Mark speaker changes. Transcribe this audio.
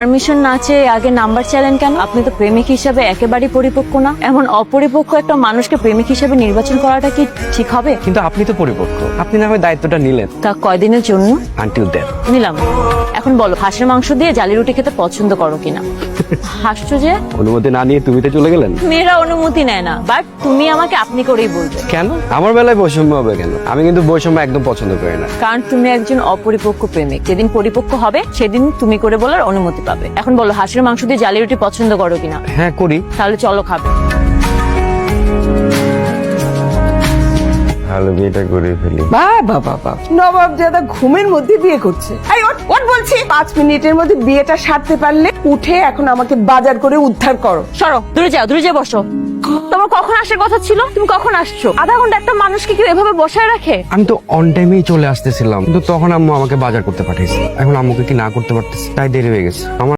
Speaker 1: Permission না চেয়ে আগে নাম্বার চাইলেন কেন? আপনি তো প্রেমিক হিসাবে একেবারেই পরিপক্ক না। এমন অপরিপক্ক একটা মানুষকে প্রেমিক হিসাবে নির্বাচন করাটা কি ঠিক হবে?
Speaker 2: কিন্তু আপনি তো পরিপক্ক, আপনি না হয় দায়িত্বটা নিলেন।
Speaker 1: তা কয়দিনের জন্য?
Speaker 2: Until then.
Speaker 1: নিলাম। এখন বলো, হাঁসের মাংস দিয়ে জালি রুটি খেতে পছন্দ করো কিনা? হাসছো যে?
Speaker 2: অনুমতি না নিয়ে তুমি তো চলে গেলেন।
Speaker 1: মেয়েরা অনুমতি নেয় না, বাট তুমি আমাকে আপনি করেই বলবে।
Speaker 2: কেন আমার বেলায় বৈষম্য হবে কেন? আমি কিন্তু বৈষম্য একদম পছন্দ করি না।
Speaker 1: কারণ তুমি একজন অপরিপক্ক প্রেমিক। যেদিন পরিপক্ক হবে সেদিন তুমি করে বলার অনুমতি পাবে। এখন বলো, হাঁসের মাংস দিয়ে জালি রুটি পছন্দ করো কিনা?
Speaker 2: হ্যাঁ করি।
Speaker 1: তাহলে চলো খাবে।
Speaker 2: ভালো বিয়েটা করে ফেলি।
Speaker 3: বাবা বাবা, নবাব জাদা ঘুমের মধ্যে বিয়ে করছে। এই ওঠ ওঠ বলছি, 5 মিনিটের মধ্যে বিয়েটা সারতে পারলে উঠে এখন আমাকে বাজার করে উদ্ধার করো।
Speaker 1: সরো, দূরে যাও, দূরে যাও, বসো। তোমার কখন আসার কথা ছিল? তুমি কখন আসছো? আধা ঘন্টা একটা মানুষকে কেউ এভাবে বসায় রাখে?
Speaker 2: আমি তো অন টাইমেই চলে আসতেছিলাম, কিন্তু তখন আম্মু আমাকে বাজার করতে পাঠিয়েছে। এখন আম্মুকে কি না করতে পারতেছি, তাই দেরি হয়ে গেছে আমার।